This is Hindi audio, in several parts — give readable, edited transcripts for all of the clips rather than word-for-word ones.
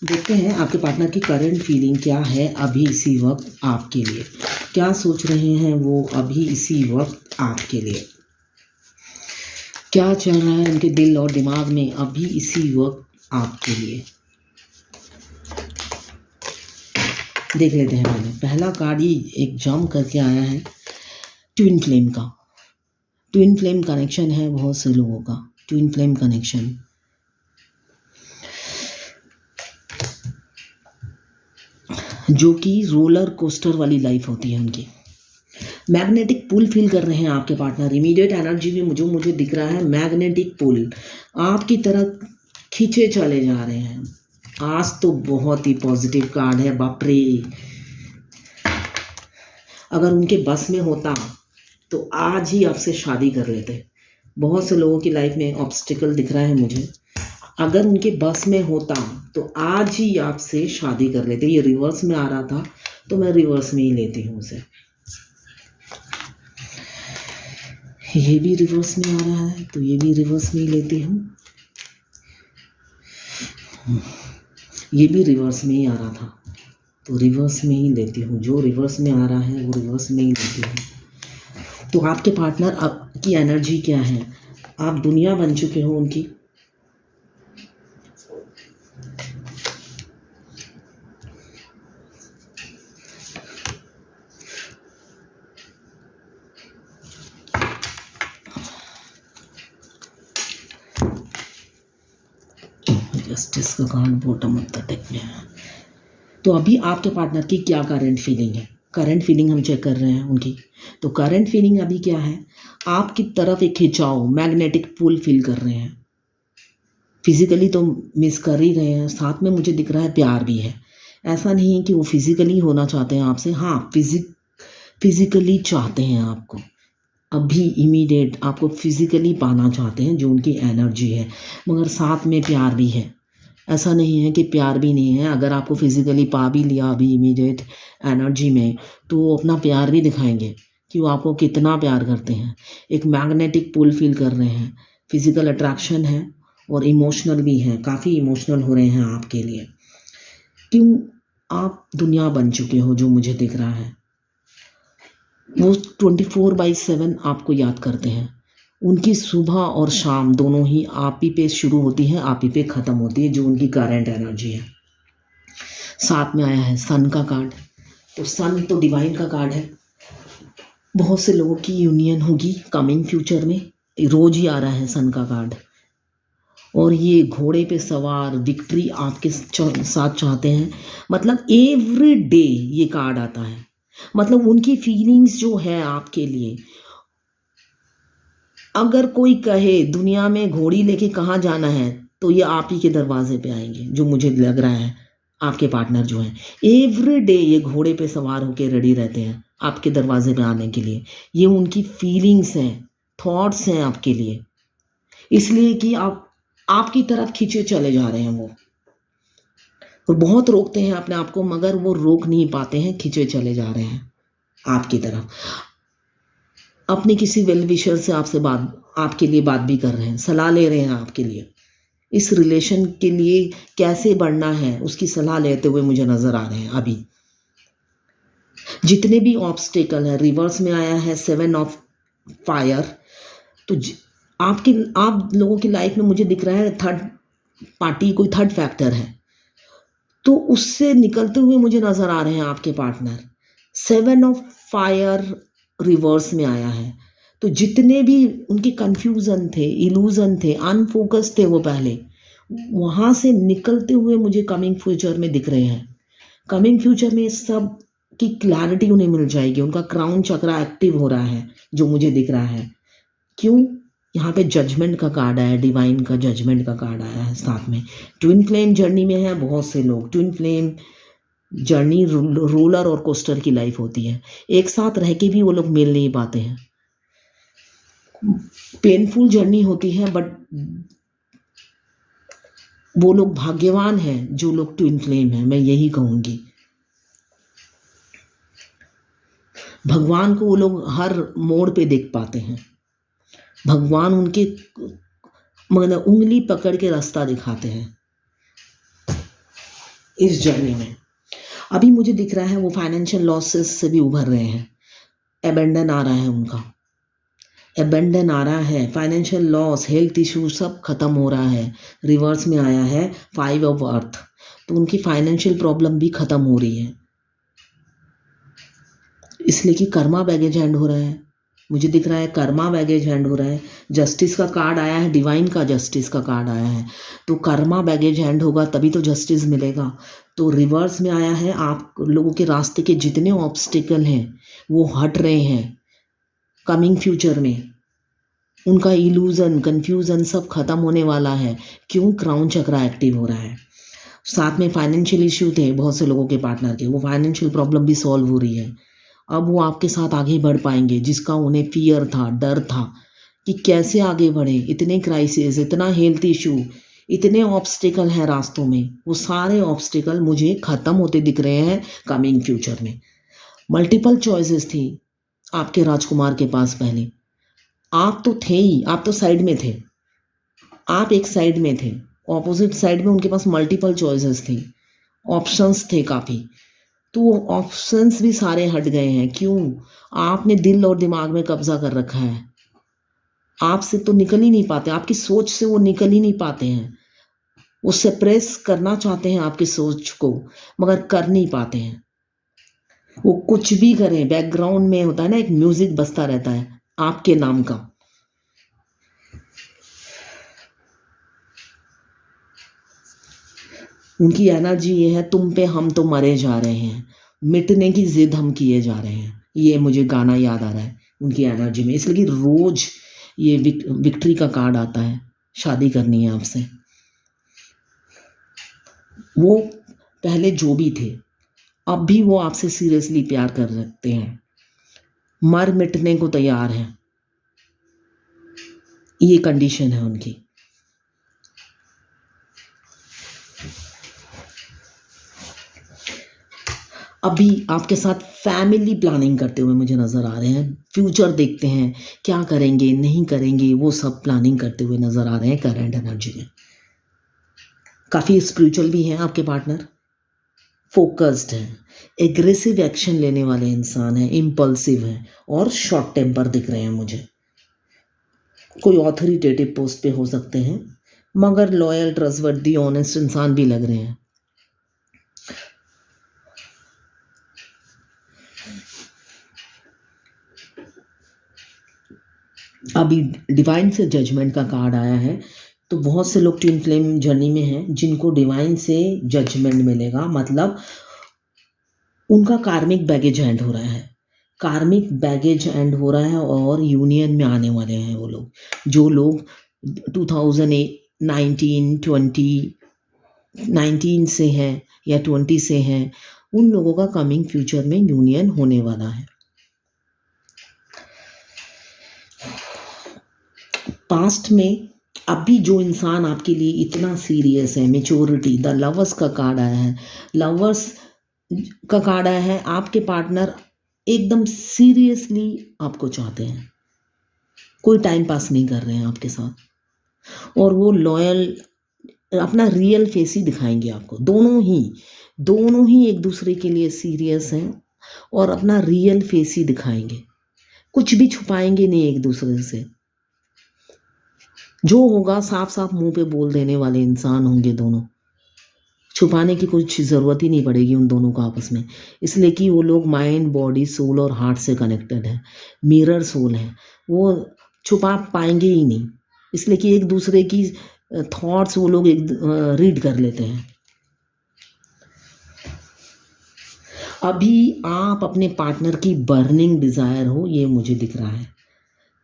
देखते हैं आपके पार्टनर की करंट फीलिंग क्या है अभी इसी वक्त आपके लिए। क्या सोच रहे हैं वो अभी इसी वक्त आपके लिए। क्या चल रहा है उनके दिल और दिमाग में अभी इसी वक्त आपके लिए। देख लेते हैं। मैंने पहला कार्ड ही एक जंप करके आया है ट्विन फ्लेम का। ट्विन फ्लेम कनेक्शन है बहुत से लोगों का। ट्विन फ्लेम कनेक्शन जो कि रोलर कोस्टर वाली लाइफ होती है उनकी। मैग्नेटिक पुल फील कर रहे हैं आपके पार्टनर। इमीडिएट एनर्जी में मुझे दिख रहा है मैग्नेटिक पुल आपकी तरफ खींचे चले जा रहे हैं। आज तो बहुत ही पॉजिटिव कार्ड है। बाप रे, अगर उनके बस में होता तो आज ही आपसे शादी कर लेते। बहुत से लोगों की लाइफ में ऑब्स्टिकल दिख रहा है मुझे। अगर उनके बस में होता तो आज ही आपसे शादी कर लेते। ये रिवर्स में आ रहा था तो मैं रिवर्स में ही लेती हूँ उसे। ये भी रिवर्स में आ रहा है तो ये भी रिवर्स में ही लेती हूँ। ये भी रिवर्स में ही आ रहा था तो रिवर्स में ही लेती हूँ। जो रिवर्स में आ रहा है वो रिवर्स में ही लेती हूँ। तो आपके पार्टनर की एनर्जी क्या है। आप दुनिया बन चुके हो उनकी। जस्टिस का card bottom of the deck में है। तो अभी आपके पार्टनर की क्या करंट फीलिंग है। करंट फीलिंग हम चेक कर रहे हैं उनकी। तो करंट फीलिंग अभी क्या है। आपकी तरफ एक खिंचाव मैग्नेटिक पुल फील कर रहे हैं। फिजिकली तो मिस कर ही रहे हैं, साथ में मुझे दिख रहा है प्यार भी है। ऐसा नहीं है कि वो फिजिकली होना चाहते हैं आपसे। हाँ, फिजिकली चाहते हैं आपको। अभी इमीडिएट आपको फिजिकली पाना चाहते हैं जो उनकी एनर्जी है। मगर साथ में प्यार भी है। ऐसा नहीं है कि प्यार भी नहीं है। अगर आपको फिजिकली पा भी लिया अभी इमीडिएट एनर्जी में तो वो अपना प्यार भी दिखाएंगे कि वो आपको कितना प्यार करते हैं। एक मैग्नेटिक पुल फील कर रहे हैं। फिजिकल अट्रैक्शन है और इमोशनल भी है। काफ़ी इमोशनल हो रहे हैं आपके लिए। क्यों, आप दुनिया बन चुके हो जो मुझे दिख रहा है। वो 24/7 आपको याद करते हैं। उनकी सुबह और शाम दोनों ही आप ही पे शुरू होती है, आप ही पे ख़त्म होती है, जो उनकी करंट एनर्जी है। साथ में आया है सन का कार्ड। तो सन तो डिवाइन का कार्ड है। बहुत से लोगों की यूनियन होगी कमिंग फ्यूचर में। रोज ही आ रहा है सन का कार्ड। और ये घोड़े पे सवार विक्ट्री आपके साथ चाहते हैं। मतलब एवरी डे ये कार्ड आता है। मतलब उनकी फीलिंग्स जो है आपके लिए। अगर कोई कहे दुनिया में घोड़ी लेके कहाँ जाना है तो ये आप ही के दरवाजे पे आएंगे, जो मुझे लग रहा है। आपके पार्टनर जो हैं एवरी डे ये घोड़े पे सवार होकर रेडी रहते हैं आपके दरवाजे पे आने के लिए। ये उनकी फीलिंग्स हैं, थॉट्स हैं आपके लिए। इसलिए कि आप आपकी तरफ खींचे चले जा रहे हैं वो। और बहुत रोकते हैं अपने आप को मगर वो रोक नहीं पाते हैं, खींचे चले जा रहे हैं आपकी तरफ। अपने किसी वेल विशर से आपसे आपके लिए बात भी कर रहे हैं, सलाह ले रहे हैं आपके लिए। इस रिलेशन के लिए कैसे बढ़ना है उसकी सलाह लेते हुए मुझे नजर आ रहे हैं अभी। जितने भी ऑब्स्टेकल है, रिवर्स में आया है 7 ऑफ फायर। तो आप लोगों की लाइफ में मुझे दिख रहा है थर्ड पार्टी, कोई थर्ड फैक्टर है तो उससे निकलते हुए मुझे नजर आ रहे हैं आपके पार्टनर। 7 ऑफ फायर रिवर्स में आया है। तो जितने भी उनके कंफ्यूजन थे, इल्यूजन थे, अनफोकस थे वो पहले, वहां से निकलते हुए मुझे कमिंग फ्यूचर में दिख रहे हैं। कमिंग फ्यूचर में सब की क्लैरिटी उन्हें मिल जाएगी। उनका क्राउन चक्रा एक्टिव हो रहा है जो मुझे दिख रहा है। क्यों, यहाँ पे जजमेंट का कार्ड आया है, डिवाइन का जजमेंट का कार्ड आया है साथ में। ट्विन फ्लेम जर्नी में है बहुत से लोग। ट्विन फ्लेम जर्नी रोलर और कोस्टर की लाइफ होती है। एक साथ रह के भी वो लोग मिल नहीं पाते हैं। पेनफुल जर्नी होती है बट वो लोग भाग्यवान हैं जो लोग ट्विन फ्लेम हैं, मैं यही कहूंगी। भगवान को वो लोग हर मोड़ पे देख पाते हैं। भगवान उनके मतलब उंगली पकड़ के रास्ता दिखाते हैं। इस जर्नी में। अभी मुझे दिख रहा है वो फाइनेंशियल लॉसेस से भी उभर रहे हैं, एबेंडन आ रहा है उनका, एबेंडन आ रहा है, फाइनेंशियल लॉस, हेल्थ इशू सब खत्म हो रहा है। रिवर्स में आया है 5 ऑफ अर्थ, तो उनकी फाइनेंशियल प्रॉब्लम भी खत्म हो रही है, इसलिए कि कर्मा बैगेज हैंड हो रहा है। मुझे दिख रहा है कर्मा बैगेज हैंड हो रहा है। जस्टिस का कार्ड आया है, डिवाइन का जस्टिस का कार्ड आया है, तो कर्मा बैगेज हैंड होगा तभी तो जस्टिस मिलेगा। तो रिवर्स में आया है, आप लोगों के रास्ते के जितने ऑब्स्टिकल हैं वो हट रहे हैं कमिंग फ्यूचर में, उनका इल्यूजन कन्फ्यूजन सब खत्म होने वाला है। क्यों? क्राउन चक्रा एक्टिव हो रहा है। साथ में फाइनेंशियल इश्यू थे बहुत से लोगों के पार्टनर के, वो फाइनेंशियल प्रॉब्लम भी सॉल्व हो रही है। अब वो आपके साथ आगे बढ़ पाएंगे, जिसका उन्हें फियर था, डर था कि कैसे आगे बढ़े, इतने क्राइसिस, इतना हेल्थ इशू, इतने ऑब्स्टिकल हैं रास्तों में, वो सारे ऑब्स्टिकल मुझे ख़त्म होते दिख रहे हैं कमिंग फ्यूचर में। मल्टीपल चॉइसेस थी आपके राजकुमार के पास पहले, आप तो थे ही, आप तो साइड में थे, आप एक साइड में थे, ऑपोजिट साइड में उनके पास मल्टीपल चॉइसेस थी, ऑप्शंस थे काफ़ी, तो वो ऑप्शंस भी सारे हट गए हैं। क्यों? आपने दिल और दिमाग में कब्जा कर रखा है, आपसे तो निकल ही नहीं पाते, आपकी सोच से वो निकल ही नहीं पाते हैं, वो सप्रेस करना चाहते हैं आपकी सोच को, मगर कर नहीं पाते हैं। वो कुछ भी करें, बैकग्राउंड में होता है ना एक म्यूजिक बजता रहता है आपके नाम का। उनकी एनर्जी ये है, तुम पे हम तो मरे जा रहे हैं, मिटने की जिद हम किए जा रहे हैं। ये मुझे गाना याद आ रहा है उनकी एनर्जी में, इसलिए कि रोज ये विक्ट्री का कार्ड आता है, शादी करनी है आपसे। वो पहले जो भी थे अब भी वो आपसे सीरियसली प्यार कर रखते हैं, मर मिटने को तैयार हैं, ये कंडीशन है उनकी। अभी आपके साथ फैमिली प्लानिंग करते हुए मुझे नज़र आ रहे हैं, फ्यूचर देखते हैं क्या करेंगे नहीं करेंगे, वो सब प्लानिंग करते हुए नज़र आ रहे हैं करंट एनर्जी में। काफ़ी स्पिरिचुअल भी हैं आपके पार्टनर, फोकस्ड हैं, एग्रेसिव एक्शन लेने वाले इंसान हैं, इम्पल्सिव हैं और शॉर्ट टेम्पर दिख रहे हैं मुझे। कोई ऑथोरिटेटिव पोस्ट पे हो सकते हैं, मगर लॉयल, ट्रस्टवर्दी, ऑनेस्ट इंसान भी लग रहे हैं। अभी डिवाइन से जजमेंट का कार्ड आया है, तो बहुत से लोग ट्विन फ्लेम जर्नी में हैं जिनको डिवाइन से जजमेंट मिलेगा, मतलब उनका कार्मिक बैगेज एंड हो रहा है, कार्मिक बैगेज एंड हो रहा है और यूनियन में आने वाले हैं वो लोग, जो लोग 2019 19 से हैं या 20 से हैं, उन लोगों का कमिंग फ्यूचर में यूनियन होने वाला है। पास्ट में अभी जो इंसान आपके लिए इतना सीरियस है, मेच्योरिटी, द लवर्स का कार्ड आया है, लवर्स का कार्ड आया है, आपके पार्टनर एकदम सीरियसली आपको चाहते हैं, कोई टाइम पास नहीं कर रहे हैं आपके साथ, और वो लॉयल, अपना रियल फेस ही दिखाएंगे आपको। दोनों ही एक दूसरे के लिए सीरियस हैं और अपना रियल फेस ही दिखाएंगे, कुछ भी छुपाएंगे नहीं एक दूसरे से, जो होगा साफ साफ मुंह पे बोल देने वाले इंसान होंगे दोनों, छुपाने की कुछ ज़रूरत ही नहीं पड़ेगी उन दोनों को आपस में, इसलिए कि वो लोग माइंड, बॉडी, सोल और हार्ट से कनेक्टेड है, मिरर सोल है, वो छुपा पाएंगे ही नहीं, इसलिए कि एक दूसरे की थॉट्स वो लोग रीड कर लेते हैं। अभी आप अपने पार्टनर की बर्निंग डिज़ायर हो, ये मुझे दिख रहा है,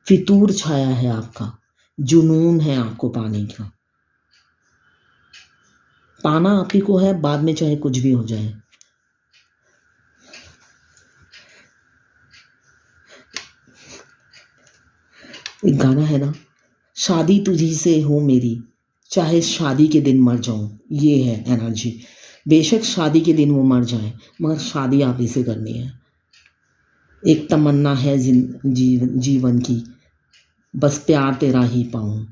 फितूर छाया है आपका, जुनून है आपको पाने का, पाना आप ही को है, बाद में चाहे कुछ भी हो जाए। एक गाना है ना, शादी तुझी से हो मेरी, चाहे शादी के दिन मर जाऊं, ये है एनर्जी। बेशक शादी के दिन वो मर जाए, मगर शादी आप ही से करनी है। एक तमन्ना है जीवन की, बस प्यार तेरा ही पाऊं।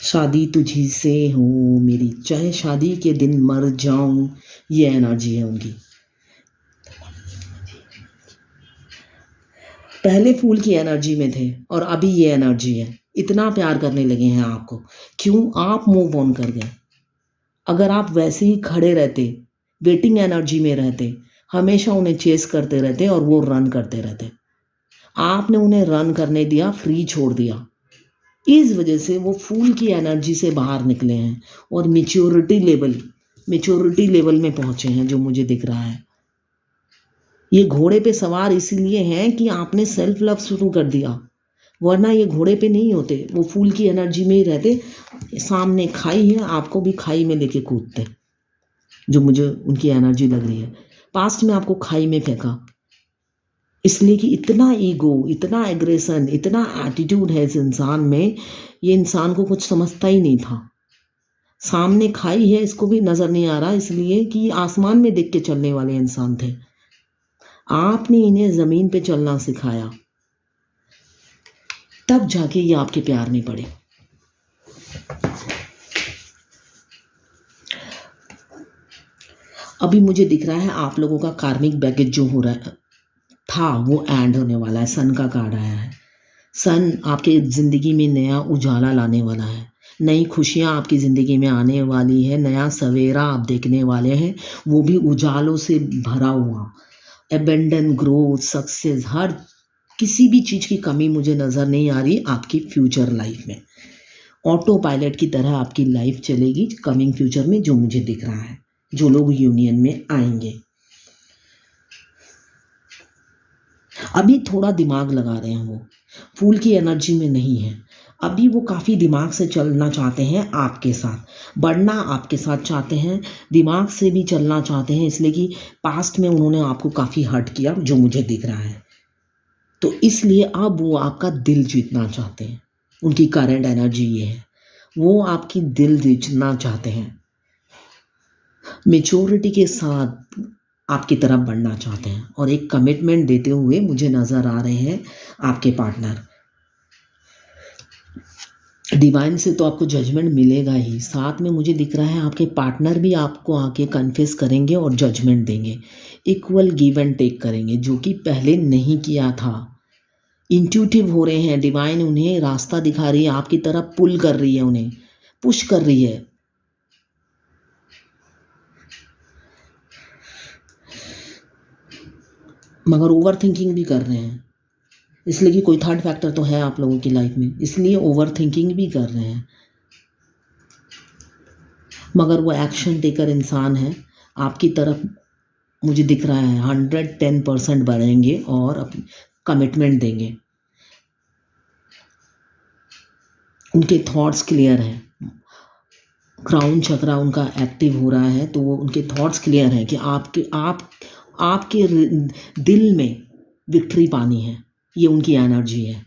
शादी तुझी से हो मेरी, चाहे शादी के दिन मर जाऊं, ये एनर्जी है उनकी। पहले फूल की एनर्जी में थे और अभी ये एनर्जी है, इतना प्यार करने लगे हैं आपको। क्यों? आप मूव ऑन कर गए। अगर आप वैसे ही खड़े रहते, वेटिंग एनर्जी में रहते, हमेशा उन्हें चेस करते रहते और वो रन करते रहते, आपने उन्हें रन करने दिया, फ्री छोड़ दिया। इस वजह से वो फूल की एनर्जी से बाहर निकले हैं और मेच्योरिटी लेवल में पहुंचे हैं, जो मुझे दिख रहा है। ये घोड़े पे सवार इसीलिए हैं कि आपने सेल्फ लव शुरू कर दिया, वरना ये घोड़े पे नहीं होते, वो फूल की एनर्जी में ही रहते। सामने खाई है, आपको भी खाई में लेके कूदते, जो मुझे उनकी एनर्जी लग रही है। पास्ट में आपको खाई में फेंका, इसलिए कि इतना ईगो, इतना एग्रेशन, इतना एटीट्यूड है इस इंसान में, ये इंसान को कुछ समझता ही नहीं था। सामने खाई है, इसको भी नज़र नहीं आ रहा, इसलिए कि आसमान में देख के चलने वाले इंसान थे। आपने इन्हें ज़मीन पे चलना सिखाया, तब जाके ये आपके प्यार में पड़े। अभी मुझे दिख रहा है आप लोगों का कार्मिक बैगेज जो हो रहा था वो एंड होने वाला है। सन का कार्ड आया है। सन आपके ज़िंदगी में नया उजाला लाने वाला है, नई खुशियाँ आपकी ज़िंदगी में आने वाली है, नया सवेरा आप देखने वाले हैं, वो भी उजालों से भरा हुआ। एबेंडन, ग्रोथ, सक्सेस, हर किसी भी चीज़ की कमी मुझे नज़र नहीं आ रही आपकी फ्यूचर लाइफ में। ऑटो पायलट की तरह आपकी लाइफ चलेगी कमिंग फ्यूचर में, जो मुझे दिख रहा है, जो लोग यूनियन में आएंगे। अभी थोड़ा दिमाग लगा रहे हैं, वो फूल की एनर्जी में नहीं है। अभी वो काफ़ी दिमाग से चलना चाहते हैं, आपके साथ बढ़ना आपके साथ चाहते हैं, दिमाग से भी चलना चाहते हैं, इसलिए कि पास्ट में उन्होंने आपको काफ़ी हर्ट किया, जो मुझे दिख रहा है। तो इसलिए अब वो आपका दिल जीतना चाहते हैं। उनकी करंट एनर्जी ये है, वो आपकी दिल जीतना चाहते हैं, मेच्योरिटी के साथ आपकी तरफ बढ़ना चाहते हैं और एक कमिटमेंट देते हुए मुझे नज़र आ रहे हैं आपके पार्टनर। डिवाइन से तो आपको जजमेंट मिलेगा ही, साथ में मुझे दिख रहा है आपके पार्टनर भी आपको आके कन्फेस करेंगे और जजमेंट देंगे, इक्वल गिव एंड टेक करेंगे, जो कि पहले नहीं किया था। इंट्यूटिव हो रहे हैं, डिवाइन उन्हें रास्ता दिखा रही है, आपकी तरफ पुल कर रही है, उन्हें पुश कर रही है। मगर ओवर थिंकिंग भी कर रहे हैं, इसलिए कि कोई थर्ड फैक्टर तो है आप लोगों की लाइफ में, इसलिए ओवर थिंकिंग भी कर रहे हैं। मगर वो एक्शन टेकर इंसान है, आपकी तरफ मुझे दिख रहा है 110% बढ़ेंगे और अपनी कमिटमेंट देंगे। उनके थॉट्स क्लियर हैं, क्राउन चक्रा उनका एक्टिव हो रहा है, तो वो उनके थॉट्स क्लियर हैं कि आपके दिल में विक्ट्री पानी है, ये उनकी एनर्जी है।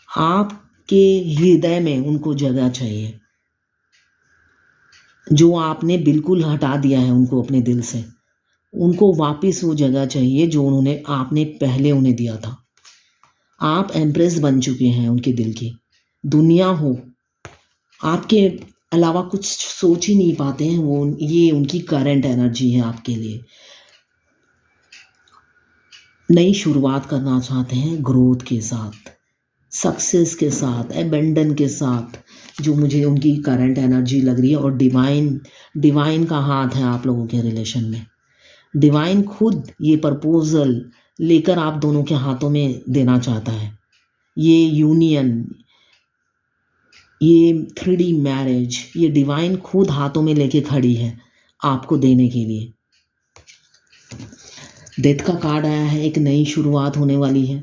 आपके हृदय में उनको जगह चाहिए, जो आपने बिल्कुल हटा दिया है उनको अपने दिल से, उनको वापस वो जगह चाहिए जो आपने पहले उन्हें दिया था। आप एम्प्रेस बन चुके हैं उनके दिल की। दुनिया हो, आपके अलावा कुछ सोच ही नहीं पाते हैं वो, ये उनकी करंट एनर्जी है आपके लिए। नई शुरुआत करना चाहते हैं ग्रोथ के साथ, सक्सेस के साथ, एबेंडन के साथ, जो मुझे उनकी करंट एनर्जी लग रही है। और डिवाइन का हाथ है आप लोगों के रिलेशन में। डिवाइन खुद ये प्रपोजल लेकर आप दोनों के हाथों में देना चाहता है, ये यूनियन, ये 3D मैरिज, ये डिवाइन खुद हाथों में लेके खड़ी है आपको देने के लिए। डेथ का कार्ड आया है, एक नई शुरुआत होने वाली है,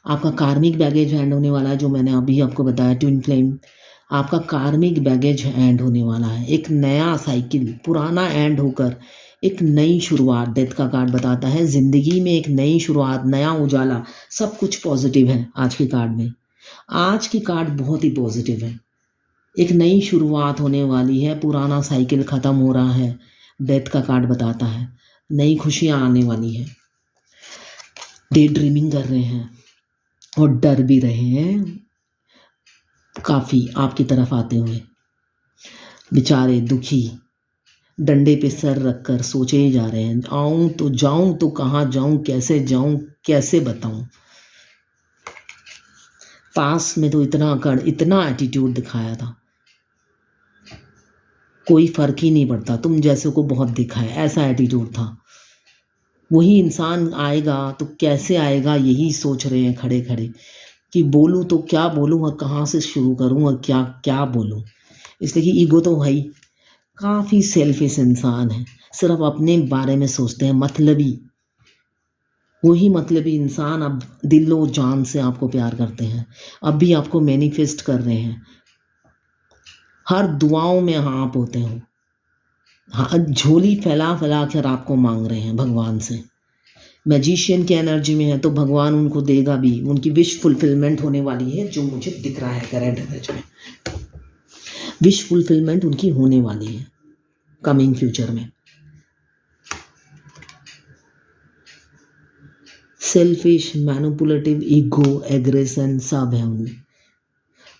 आपका कार्मिक बैगेज एंड होने वाला है, जो मैंने अभी आपको बताया ट्विन फ्लेम, आपका कार्मिक बैगेज एंड होने वाला है। एक नया साइकिल, पुराना एंड होकर एक नई शुरुआत, डेथ का कार्ड बताता है ज़िंदगी में एक नई शुरुआत, नया उजाला, सब कुछ पॉजिटिव है आज के कार्ड में। आज की कार्ड बहुत ही पॉजिटिव है, एक नई शुरुआत होने वाली है, पुराना साइकिल ख़त्म हो रहा है, डेथ का कार्ड बताता है, नई खुशियाँ आने वाली है। डे ड्रीमिंग कर रहे हैं और डर भी रहे हैं, काफ़ी आपकी तरफ आते हुए, बेचारे दुखी, डंडे पे सर रखकर सोचे ही जा रहे हैं, आऊं तो जाऊं तो कहाँ जाऊं, कैसे बताऊं। पास में तो इतना एटीट्यूड दिखाया था, कोई फर्क ही नहीं पड़ता, तुम जैसे को बहुत दिखा है, ऐसा एटीट्यूड था। वही इंसान आएगा तो कैसे आएगा, यही सोच रहे हैं खड़े खड़े कि बोलूं तो क्या बोलूं और कहाँ से शुरू करूं और क्या क्या बोलूं। इसलिए कि ईगो तो है ही, काफ़ी सेल्फिश इंसान है, सिर्फ अपने बारे में सोचते हैं, मतलबी। वही मतलबी इंसान अब दिलो जान से आपको प्यार करते हैं, अब भी आपको मैनिफेस्ट कर रहे हैं, हर दुआओं में आप होते हो, हाँ, झोली फैला फैला कर आपको मांग रहे हैं भगवान से। मैजिशियन की एनर्जी में है तो भगवान उनको देगा भी, उनकी विश फुलफिलमेंट होने वाली है, जो मुझे दिख रहा है करंट एनर्जी में। विश फुलफिलमेंट उनकी होने वाली है कमिंग फ्यूचर में। सेल्फिश, मैनिपुलेटिव, ईगो, एग्रेशन सब है उनमें,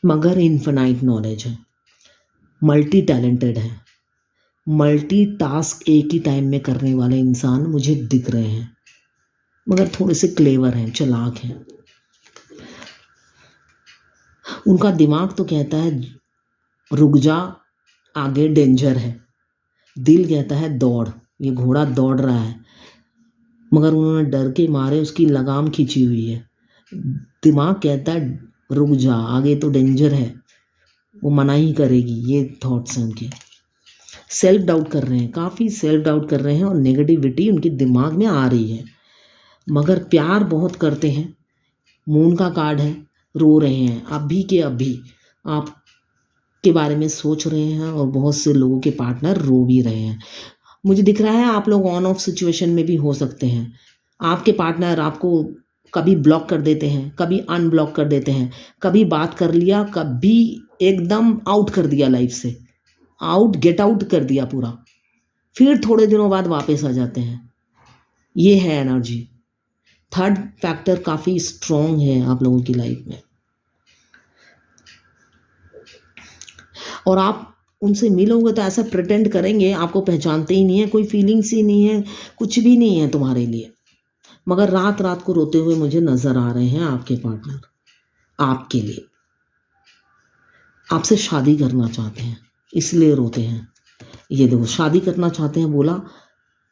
मगर इन्फिनाइट नॉलेज है, मल्टी टैलेंटेड है, मल्टी टास्क एक ही टाइम में करने वाले इंसान मुझे दिख रहे हैं, मगर थोड़े से क्लेवर हैं, चालाक हैं। उनका दिमाग तो कहता है रुक जा, आगे डेंजर है, दिल कहता है दौड़, ये घोड़ा दौड़ रहा है, मगर उन्होंने डर के मारे उसकी लगाम खींची हुई है। दिमाग कहता है रुक जा, आगे तो डेंजर है, वो मना ही करेगी, ये थॉट्स हैं उनके। सेल्फ डाउट कर रहे हैं, काफ़ी सेल्फ डाउट कर रहे हैं और नेगेटिविटी उनके दिमाग में आ रही है, मगर प्यार बहुत करते हैं। मून का कार्ड है, रो रहे हैं अभी के अभी, आप के बारे में सोच रहे हैं और बहुत से लोगों के पार्टनर रो भी रहे हैं। मुझे दिख रहा है आप लोग ऑन ऑफ सिचुएशन में भी हो सकते हैं, आपके पार्टनर आपको कभी ब्लॉक कर देते हैं, कभी अनब्लॉक कर देते हैं, कभी बात कर लिया, कभी एकदम आउट कर दिया लाइफ से, गेट आउट कर दिया पूरा, फिर थोड़े दिनों बाद वापस आ जाते हैं। ये है एनर्जी। थर्ड फैक्टर काफ़ी स्ट्रॉन्ग है आप लोगों की लाइफ में, और आप उनसे मिलोगे तो ऐसा प्रिटेंड करेंगे आपको पहचानते ही नहीं है, कोई फीलिंग्स ही नहीं है, कुछ भी नहीं है तुम्हारे लिए, मगर रात रात को रोते हुए मुझे नज़र आ रहे हैं आपके पार्टनर, आपके लिए, आपसे शादी करना चाहते हैं इसलिए रोते हैं। ये देखो, शादी करना चाहते हैं बोला,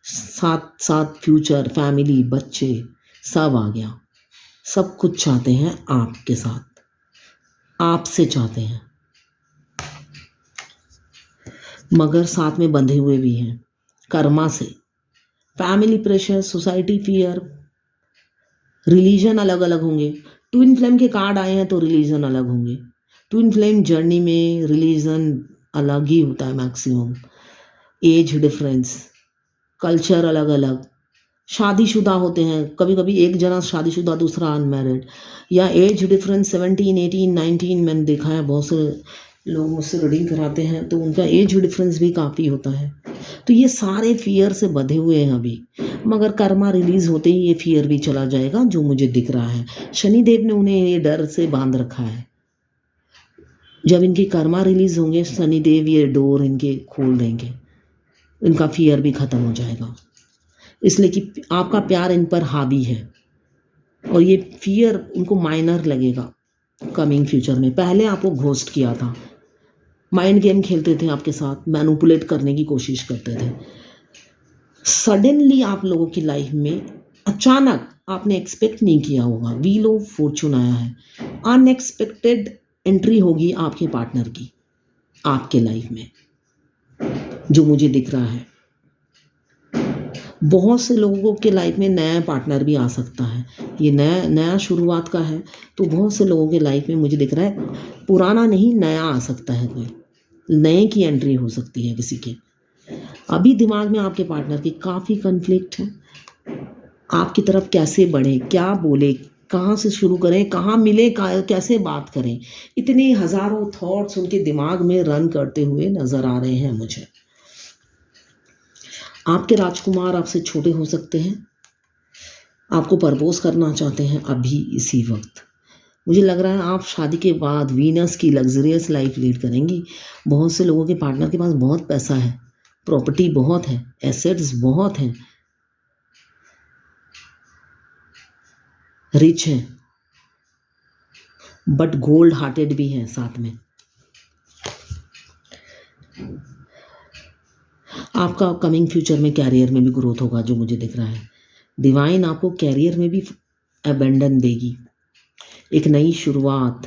साथ साथ फ्यूचर, फैमिली, बच्चे सब आ गया, सब कुछ चाहते हैं आपके साथ, आपसे चाहते हैं, मगर साथ में बंधे हुए भी हैं कर्मा से, family pressure, society fear, religion अलग अलग होंगे। ट्विन फ्लेम के कार्ड आए हैं तो रिलीजन अलग होंगे, ट्विन फ्लेम जर्नी में रिलीजन अलग ही होता है मैक्सिमम, एज डिफरेंस, कल्चर अलग अलग, शादीशुदा होते हैं, कभी कभी एक जना शादीशुदा दूसरा अनमैरिड, या एज डिफरेंस 17, 18, 19, मैंने देखा है बहुत से लोग मुझसे रीडिंग कराते हैं तो उनका एज डिफरेंस भी काफ़ी होता है। तो ये सारे फियर से बंधे हुए हैं अभी, मगर कर्मा रिलीज होते ही ये फियर भी चला जाएगा, जो मुझे दिख रहा है। शनिदेव ने उन्हें ये डर से बांध रखा है, जब इनकी कर्मा रिलीज होंगे शनिदेव ये डोर इनके खोल देंगे, इनका फियर भी ख़त्म हो जाएगा, इसलिए कि आपका प्यार इन पर हावी है और ये फियर उनको माइनर लगेगा कमिंग फ्यूचर में। पहले आपको घोस्ट किया था, माइंड गेम खेलते थे आपके साथ, मैनिपुलेट करने की कोशिश करते थे। सडनली आप लोगों की लाइफ में अचानक आपने एक्सपेक्ट नहीं किया होगा, व्हील ऑफ फॉर्चून आया है, अनएक्सपेक्टेड एंट्री होगी आपके पार्टनर की आपके लाइफ में, जो मुझे दिख रहा है। बहुत से लोगों के लाइफ में नया पार्टनर भी आ सकता है, ये नया शुरुआत का है, तो बहुत से लोगों के लाइफ में मुझे दिख रहा है पुराना नहीं नया आ सकता है, कोई नए की एंट्री हो सकती है किसी के। अभी दिमाग में आपके पार्टनर की काफ़ी कन्फ्लिक्ट है, आपकी तरफ कैसे बढ़े, क्या बोले, कहाँ से शुरू करें, कहाँ मिले, कैसे बात करें, इतने हज़ारों थॉट्स उनके दिमाग में रन करते हुए नज़र आ रहे हैं मुझे। आपके राजकुमार आपसे छोटे हो सकते हैं, आपको प्रपोज करना चाहते हैं अभी इसी वक्त, मुझे लग रहा है आप शादी के बाद वीनस की लग्जरियस लाइफ लीड करेंगी। बहुत से लोगों के पार्टनर के पास बहुत पैसा है, प्रॉपर्टी बहुत है, एसेट्स बहुत हैं, रिच हैं, बट गोल्ड हार्टेड भी हैं साथ में। आपका कमिंग फ्यूचर में कैरियर में भी ग्रोथ होगा, जो मुझे दिख रहा है। डिवाइन आपको कैरियर में भी अबेंडन देगी। एक नई शुरुआत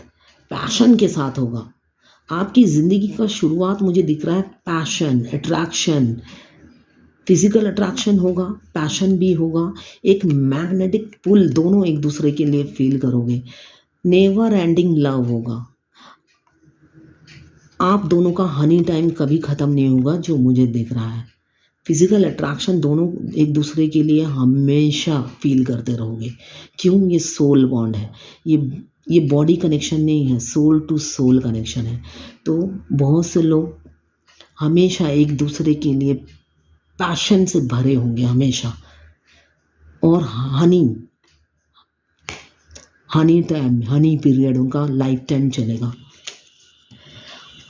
पैशन के साथ होगा। आपकी ज़िंदगी का शुरुआत मुझे दिख रहा है पैशन, अट्रैक्शन, फिजिकल अट्रैक्शन होगा, पैशन भी होगा, एक मैग्नेटिक पुल, दोनों एक दूसरे के लिए फील करोगे। नेवर एंडिंग लव होगा। आप दोनों का हनी टाइम कभी ख़त्म नहीं होगा, जो मुझे दिख रहा है। फिजिकल अट्रैक्शन, दोनों एक दूसरे के लिए हमेशा फील करते रहोगे। क्यों? ये सोल बॉन्ड है, ये बॉडी कनेक्शन नहीं है, सोल टू सोल कनेक्शन है। तो बहुत से लोग हमेशा एक दूसरे के लिए पैशन से भरे होंगे हमेशा। और हनी टाइम, हनी पीरियड उनका लाइफ टाइम चलेगा।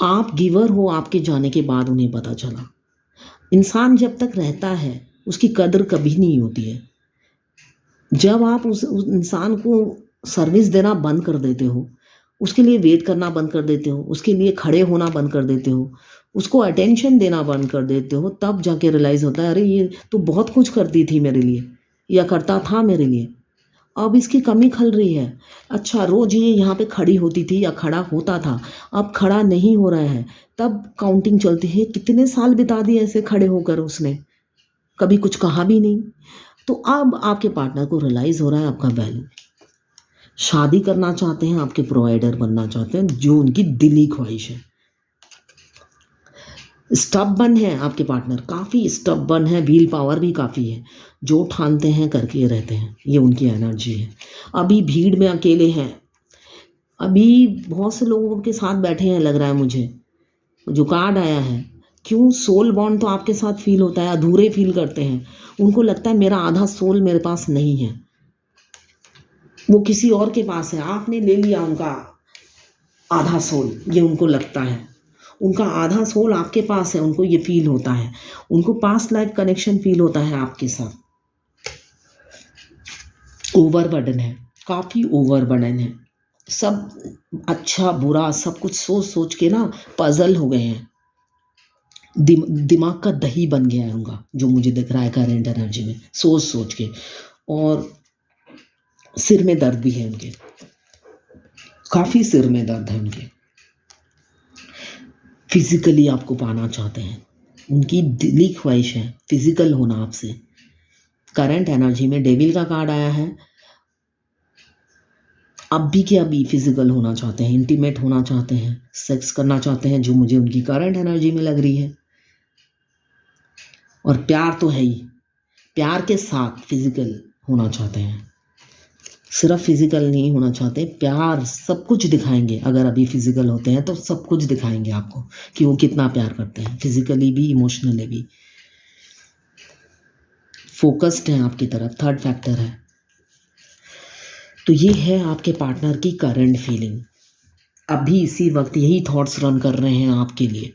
आप गिवर हो, आपके जाने के बाद उन्हें पता चला। इंसान जब तक रहता है उसकी कदर कभी नहीं होती है। जब आप उस इंसान को सर्विस देना बंद कर देते हो, उसके लिए वेट करना बंद कर देते हो, उसके लिए खड़े होना बंद कर देते हो, उसको अटेंशन देना बंद कर देते हो, तब जाके रियलाइज़ होता है, अरे ये तो बहुत कुछ करती थी मेरे लिए, या करता था मेरे लिए, अब इसकी कमी खल रही है। अच्छा, रोज़ ये यहाँ पे खड़ी होती थी या खड़ा होता था, अब खड़ा नहीं हो रहा है, तब काउंटिंग चलती है कितने साल बिता दिए ऐसे खड़े होकर उसने, कभी कुछ कहा भी नहीं। तो अब आपके पार्टनर को रियलाइज़ हो रहा है आपका वैल्यू। शादी करना चाहते हैं, आपके प्रोवाइडर बनना चाहते हैं, जो उनकी दिली ख्वाहिश है। स्टबबर्न है आपके पार्टनर, काफ़ी स्टबबर्न है, व्हील पावर भी काफ़ी है, जो ठानते हैं करके रहते हैं, ये उनकी एनर्जी है। अभी भीड़ में अकेले हैं, अभी बहुत से लोगों के साथ बैठे हैं, लग रहा है मुझे, जो कार्ड आया है। क्यों? सोल बॉन्ड तो आपके साथ फील होता है, अधूरे फील करते हैं, उनको लगता है मेरा आधा सोल मेरे पास नहीं है, वो किसी और के पास है, आपने ले लिया उनका आधा सोल, ये उनको लगता है। उनका आधा सोल आपके पास है, उनको ये फील होता है, उनको पास्ट लाइफ कनेक्शन फील होता है आपके साथ। ओवरबर्डन है, काफ़ी ओवरबर्डन है, सब अच्छा बुरा सब कुछ सोच सोच के ना पजल हो गए हैं, दिमाग का दही बन गया है उनका, जो मुझे दिख रहा है करेंट एनर्जी में, सोच सोच के। और सिर में दर्द भी है उनके, काफ़ी सिर में दर्द है उनके। फिजिकली आपको पाना चाहते हैं, उनकी दिली ख्वाहिश है फिजिकल होना आपसे। करंट एनर्जी में डेविल का कार्ड आया है, अभी के अभी फिजिकल होना चाहते हैं, इंटीमेट होना चाहते हैं, सेक्स करना चाहते हैं, जो मुझे उनकी करंट एनर्जी में लग रही है। और प्यार तो है ही, प्यार के साथ फिजिकल होना चाहते हैं, सिर्फ फिजिकल नहीं होना चाहते, प्यार सब कुछ दिखाएंगे। अगर अभी फिजिकल होते हैं तो सब कुछ दिखाएंगे आपको कि वो कितना प्यार करते हैं, फिजिकली भी इमोशनली भी। फोकस्ड हैं आपकी तरफ, थर्ड फैक्टर है। तो ये है आपके पार्टनर की करंट फीलिंग। अभी इसी वक्त यही थॉट्स रन कर रहे हैं आपके लिए।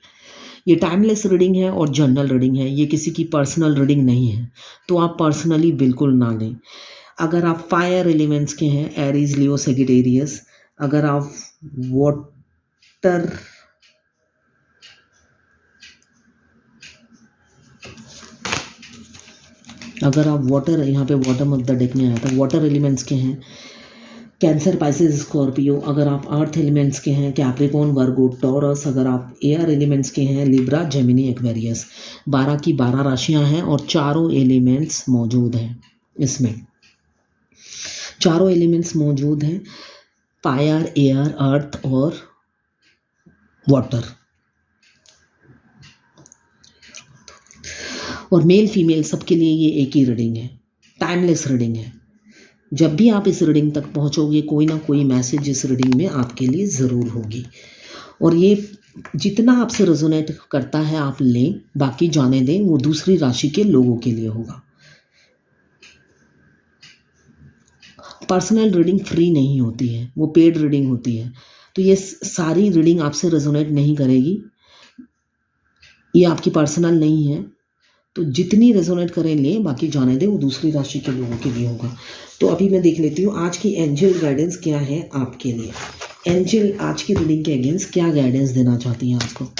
ये टाइमलेस रीडिंग है और जनरल रीडिंग है, ये किसी की पर्सनल रीडिंग नहीं है, तो आप पर्सनली बिल्कुल ना लें। अगर आप फायर एलिमेंट्स के हैं, एरीज, लियो, सेजिटेरियस, अगर आप वाटर यहाँ पे बॉटम ऑफ द डेक में आया था, वाटर एलिमेंट्स के हैं, कैंसर, पाइसेस, स्कॉर्पियो। अगर आप अर्थ एलिमेंट्स के हैं, कैप्रिकॉर्न, वर्गो, टॉरस। अगर आप एयर एलिमेंट्स के हैं, लिब्रा, जेमिनी, एक्वेरियस। 12 की 12 राशियां हैं और चारों एलिमेंट्स मौजूद हैं इसमें, चारों एलिमेंट्स मौजूद हैं, फायर, एयर, अर्थ और वाटर। और मेल फीमेल सबके लिए ये एक ही रीडिंग है, टाइमलेस रीडिंग है। जब भी आप इस रीडिंग तक पहुंचोगे, कोई ना कोई मैसेज इस रीडिंग में आपके लिए ज़रूर होगी। और ये जितना आपसे रेजोनेट करता है आप लें, बाकी जाने दें, वो दूसरी राशि के लोगों के लिए होगा। पर्सनल रीडिंग फ्री नहीं होती है, वो पेड रीडिंग होती है। तो ये सारी रीडिंग आपसे रेजोनेट नहीं करेगी, ये आपकी पर्सनल नहीं है। तो जितनी रेजोनेट करें लें, बाकी जाने दें, वो दूसरी राशि के लोगों के लिए होगा। तो अभी मैं देख लेती हूँ आज की एंजल गाइडेंस क्या है आपके लिए। एंजल आज की रीडिंग के अगेंस्ट क्या गाइडेंस देना चाहती हैं आपको।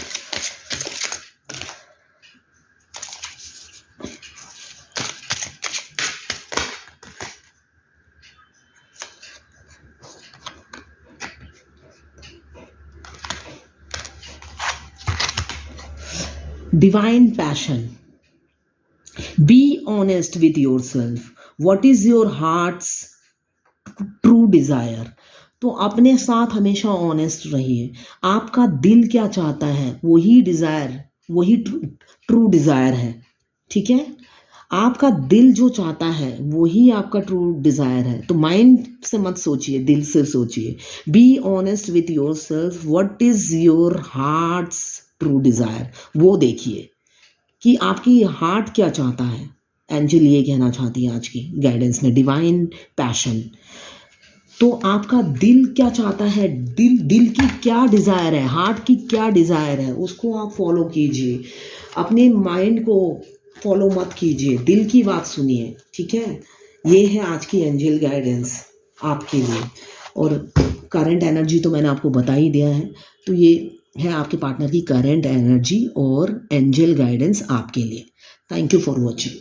Divine passion. Be honest with yourself. What is your heart's true desire? तो अपने साथ हमेशा ऑनेस्ट रहिए। आपका दिल क्या चाहता है वही डिज़ायर, वही ट्रू डिज़ायर है। ठीक है, आपका दिल जो चाहता है वही आपका ट्रू डिज़ायर है। तो माइंड से मत सोचिए, दिल से सोचिए। Be honest with your self, what is your hearts true desire, वो देखिए कि आपकी हार्ट क्या चाहता है। एंजल ये कहना चाहती है आज की गाइडेंस में, डिवाइन पैशन। तो आपका दिल क्या चाहता है, दिल की क्या डिज़ायर है, हार्ट की क्या डिज़ायर है, उसको आप फॉलो कीजिए। अपने माइंड को फॉलो मत कीजिए, दिल की बात सुनिए। ठीक है, ये है आज की एंजल गाइडेंस आपके लिए। और करंट एनर्जी तो मैंने आपको बता ही दिया है। तो ये है आपके पार्टनर की करंट एनर्जी और एंजल गाइडेंस आपके लिए। Thank you for watching.